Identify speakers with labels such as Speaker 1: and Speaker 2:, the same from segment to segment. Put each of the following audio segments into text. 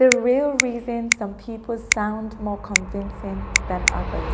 Speaker 1: The real reason some people sound more convincing than others.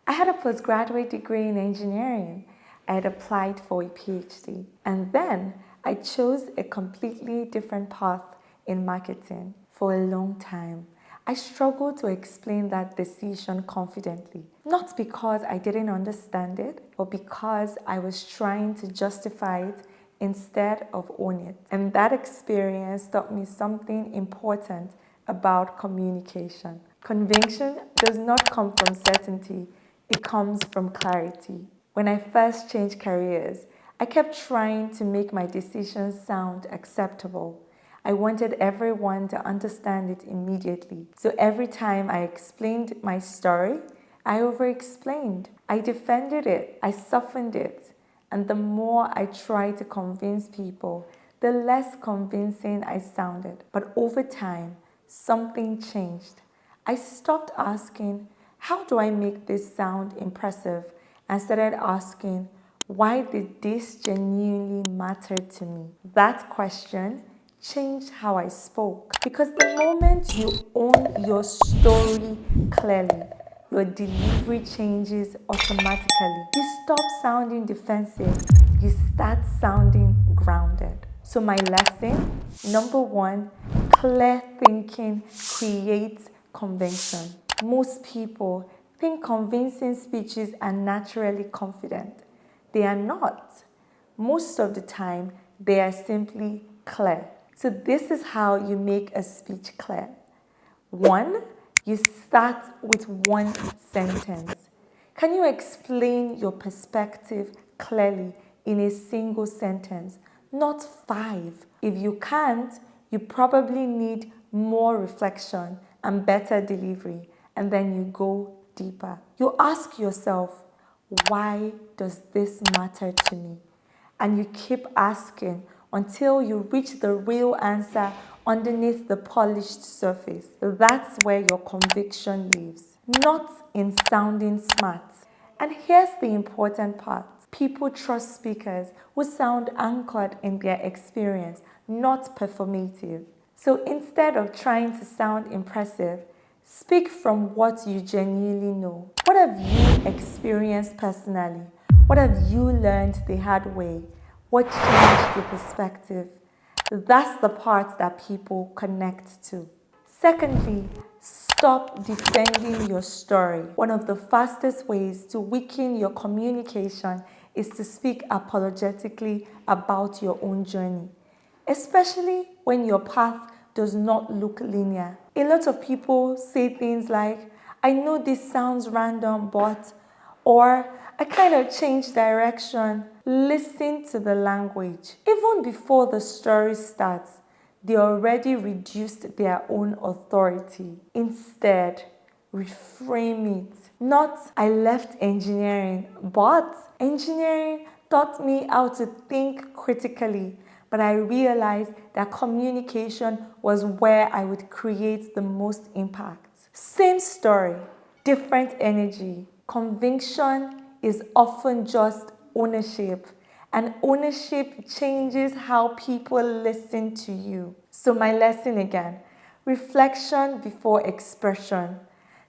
Speaker 1: I had a postgraduate degree in engineering. I had applied for a PhD. And then I chose a completely different path in marketing for a long time. I struggled to explain that decision confidently, not because I didn't understand it, but because I was trying to justify it instead of own it. And that experience taught me something important about communication. Conviction does not come from certainty, it comes from clarity. When I first changed careers, I kept trying to make my decisions sound acceptable. I wanted everyone to understand it immediately. So every time I explained my story, I over-explained. I defended it. I softened it. And the more I tried to convince people, the less convincing I sounded. But over time, something changed. I stopped asking, how do I make this sound impressive? And started asking, why did this genuinely matter to me? That question changed how I spoke. Because the moment you own your story clearly, your delivery changes automatically. You stop sounding defensive, you start sounding grounded. So my lesson, number one, clear thinking creates conviction. Most people think convincing speeches are naturally confident. They are not. Most of the time, they are simply clear. So this is how you make a speech clear. One, you start with one sentence. Can you explain your perspective clearly in a single sentence, not 5? If you can't, you probably need more reflection and better delivery, and then you go deeper. You ask yourself, why does this matter to me? And you keep asking until you reach the real answer underneath the polished surface. That's where your conviction lives, not in sounding smart. And here's the important part. People trust speakers who sound anchored in their experience, not performative. So instead of trying to sound impressive, speak from what you genuinely know. What have you experienced personally? What have you learned the hard way? What changed your perspective? That's the part that people connect to. Secondly, stop defending your story. One of the fastest ways to weaken your communication is to speak apologetically about your own journey, especially when your path does not look linear. A lot of people say things like, I know this sounds random, but, or I kind of changed direction. Listen to the language. Even before the story starts, they already reduced their own authority. Instead, reframe it. Not, I left engineering, but engineering taught me how to think critically. But I realized that communication was where I would create the most impact. Same story, different energy. Conviction is often just ownership, and ownership changes how people listen to you. So my lesson again, reflection before expression.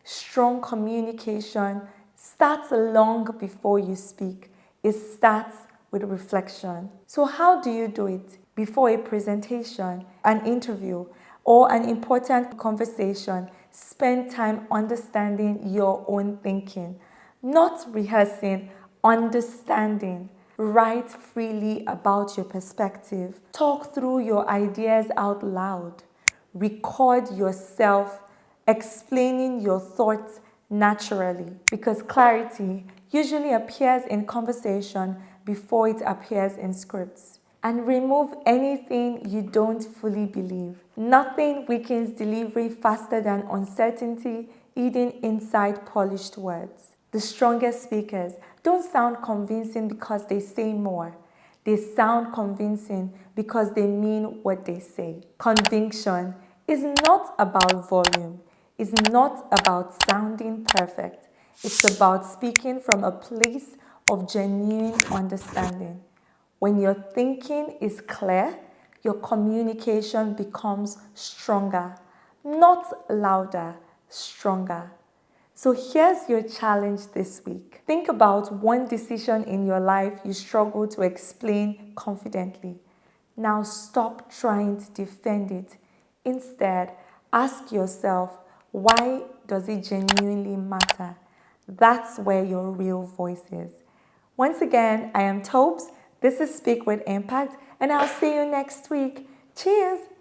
Speaker 1: Strong communication starts long before you speak. It starts with reflection. So how do you do it? Before a presentation, an interview, or an important conversation, spend time understanding your own thinking. Not rehearsing, understanding. Write freely about your perspective. Talk through your ideas out loud. Record yourself explaining your thoughts naturally, because clarity usually appears in conversation before it appears in scripts. And remove anything you don't fully believe. Nothing weakens delivery faster than uncertainty hidden inside polished words. The strongest speakers don't sound convincing because they say more. They sound convincing because they mean what they say. Conviction is not about volume. It's not about sounding perfect. It's about speaking from a place of genuine understanding. When your thinking is clear, your communication becomes stronger, not louder, stronger. So here's your challenge this week. Think about one decision in your life you struggle to explain confidently. Now stop trying to defend it. Instead, ask yourself, why does it genuinely matter? That's where your real voice is. Once again, I am Tobes. This is Speak with Impact, and I'll see you next week. Cheers!